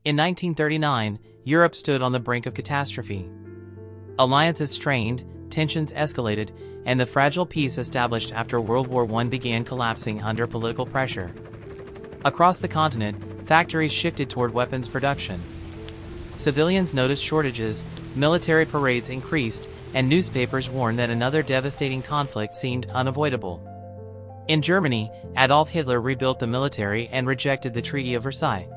In 1939, Europe stood on the brink of catastrophe. Alliances strained, tensions escalated, and the fragile peace established after World War I began collapsing under political pressure. Across the continent, factories shifted toward weapons production. Civilians noticed shortages, military parades increased, and newspapers warned that another devastating conflict seemed unavoidable. In Germany, Adolf Hitler rebuilt the military and rejected the Treaty of Versailles.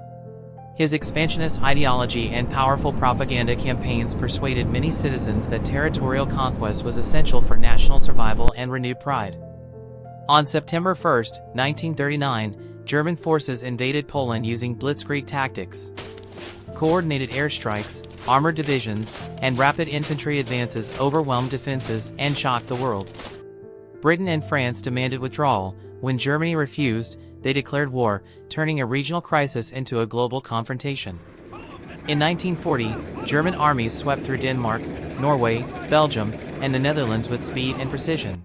His expansionist ideology and powerful propaganda campaigns persuaded many citizens that territorial conquest was essential for national survival and renewed pride. On September 1, 1939, German forces invaded Poland using blitzkrieg tactics. Coordinated airstrikes, armored divisions, and rapid infantry advances overwhelmed defenses and shocked the world. Britain and France demanded withdrawal. When Germany refused, they declared war, turning a regional crisis into a global confrontation. In 1940, German armies swept through Denmark, Norway, Belgium, and the Netherlands with speed and precision.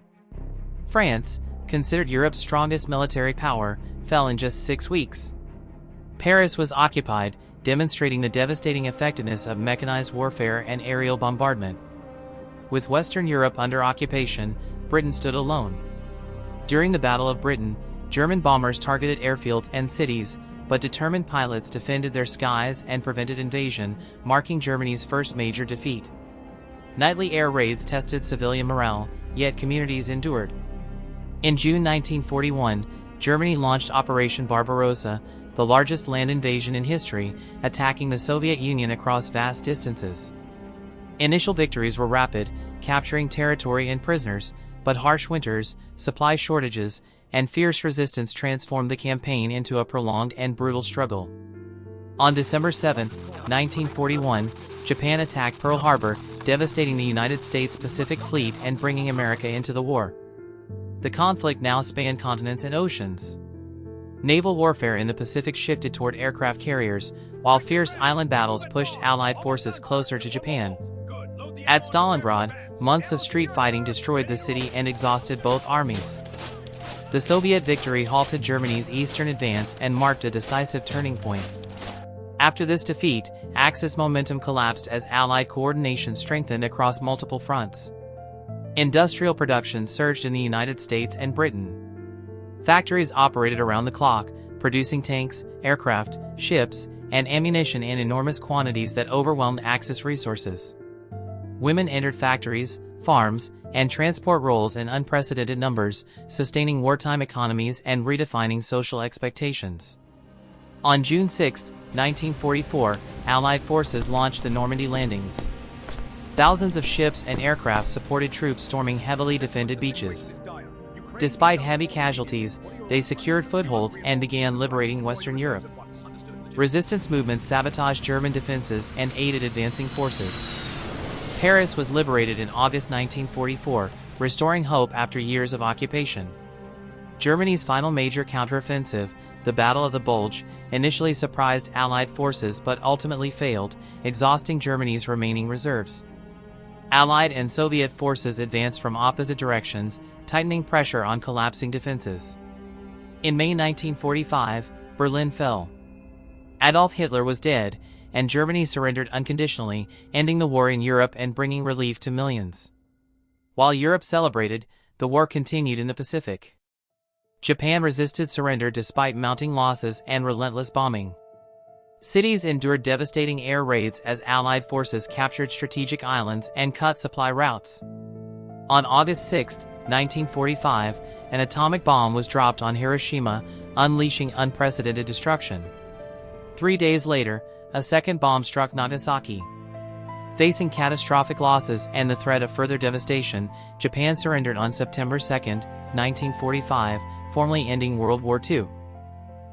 France, considered Europe's strongest military power, fell in just 6 weeks. Paris was occupied, demonstrating the devastating effectiveness of mechanized warfare and aerial bombardment. With Western Europe under occupation, Britain stood alone. During the Battle of Britain, German bombers targeted airfields and cities, but determined pilots defended their skies and prevented invasion, marking Germany's first major defeat. Nightly air raids tested civilian morale, yet communities endured. In June 1941, Germany launched Operation Barbarossa, the largest land invasion in history, attacking the Soviet Union across vast distances. Initial victories were rapid, capturing territory and prisoners, but harsh winters, supply shortages, and fierce resistance transformed the campaign into a prolonged and brutal struggle. On December 7, 1941, Japan attacked Pearl Harbor, devastating the United States Pacific Fleet and bringing America into the war. The conflict now spanned continents and oceans. Naval warfare in the Pacific shifted toward aircraft carriers, while fierce island battles pushed Allied forces closer to Japan. At Stalingrad, months of street fighting destroyed the city and exhausted both armies. The Soviet victory halted Germany's eastern advance and marked a decisive turning point. After this defeat, Axis momentum collapsed as Allied coordination strengthened across multiple fronts. Industrial production surged in the United States and Britain. Factories operated around the clock, producing tanks, aircraft, ships, and ammunition in enormous quantities that overwhelmed Axis resources. Women entered factories, farms, and transport roles in unprecedented numbers, sustaining wartime economies and redefining social expectations. On June 6, 1944, Allied forces launched the Normandy landings. Thousands of ships and aircraft supported troops storming heavily defended beaches. Despite heavy casualties, they secured footholds and began liberating Western Europe. Resistance movements sabotaged German defenses and aided advancing forces. Paris was liberated in August 1944, restoring hope after years of occupation. Germany's final major counteroffensive, the Battle of the Bulge, initially surprised Allied forces but ultimately failed, exhausting Germany's remaining reserves. Allied and Soviet forces advanced from opposite directions, tightening pressure on collapsing defenses. In May 1945, Berlin fell. Adolf Hitler was dead, and Germany surrendered unconditionally, ending the war in Europe and bringing relief to millions. While Europe celebrated, the war continued in the Pacific. Japan resisted surrender despite mounting losses and relentless bombing. Cities endured devastating air raids as Allied forces captured strategic islands and cut supply routes. On August 6, 1945, an atomic bomb was dropped on Hiroshima, unleashing unprecedented destruction. 3 days later, a second bomb struck Nagasaki. Facing catastrophic losses and the threat of further devastation, Japan surrendered on September 2, 1945, formally ending World War II.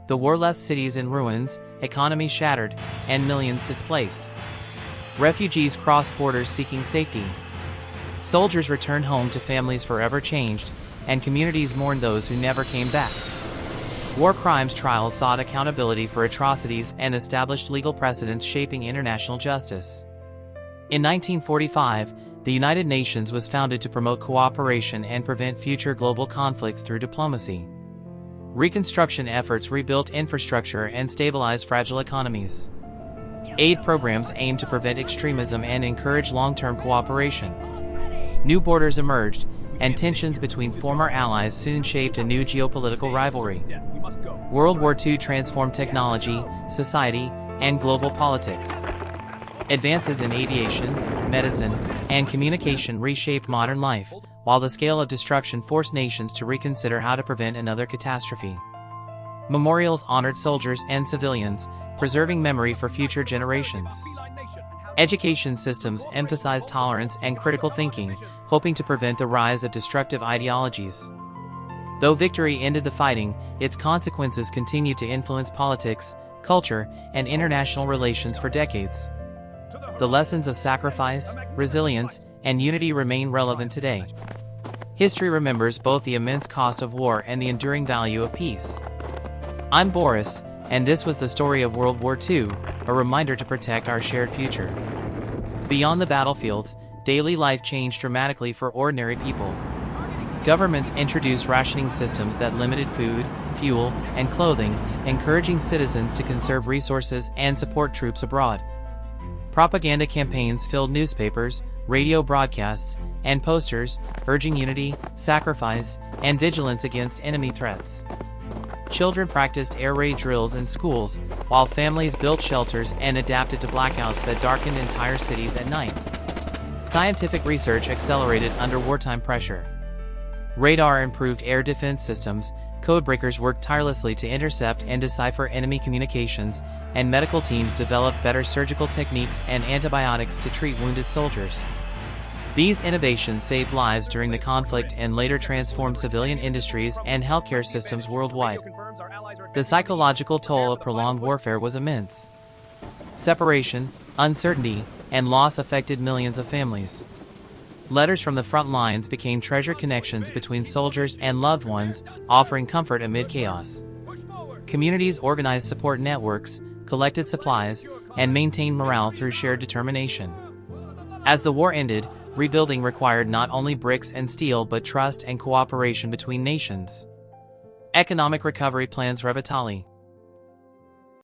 The war left cities in ruins, economies shattered, and millions displaced. Refugees crossed borders seeking safety. Soldiers returned home to families forever changed, and communities mourned those who never came back. War crimes trials sought accountability for atrocities and established legal precedents shaping international justice. In 1945, the United Nations was founded to promote cooperation and prevent future global conflicts through diplomacy. Reconstruction efforts rebuilt infrastructure and stabilized fragile economies. Aid programs aim to prevent extremism and encourage long-term cooperation. New borders emerged, and tensions between former allies soon shaped a new geopolitical rivalry. World War II transformed technology, society, and global politics. Advances in aviation, medicine, and communication reshaped modern life, while the scale of destruction forced nations to reconsider how to prevent another catastrophe. Memorials honored soldiers and civilians, preserving memory for future generations. Education systems emphasized tolerance and critical thinking, hoping to prevent the rise of destructive ideologies. Though victory ended the fighting, its consequences continued to influence politics, culture, and international relations for decades. The lessons of sacrifice, resilience, and unity remain relevant today. History remembers both the immense cost of war and the enduring value of peace. I'm Boris, and this was the story of World War II, a reminder to protect our shared future. Beyond the battlefields, daily life changed dramatically for ordinary people. Governments introduced rationing systems that limited food, fuel, and clothing, encouraging citizens to conserve resources and support troops abroad. Propaganda campaigns filled newspapers, radio broadcasts, and posters, urging unity, sacrifice, and vigilance against enemy threats. Children practiced air raid drills in schools, while families built shelters and adapted to blackouts that darkened entire cities at night. Scientific research accelerated under wartime pressure. Radar improved air defense systems, codebreakers worked tirelessly to intercept and decipher enemy communications, and medical teams developed better surgical techniques and antibiotics to treat wounded soldiers. These innovations saved lives during the conflict and later transformed civilian industries and healthcare systems worldwide. The psychological toll of prolonged warfare was immense. Separation, uncertainty, and loss affected millions of families. Letters from the front lines became treasured connections between soldiers and loved ones, offering comfort amid chaos. Communities organized support networks, collected supplies, and maintained morale through shared determination. As the war ended, rebuilding required not only bricks and steel but trust and cooperation between nations. Economic recovery plans Revitali.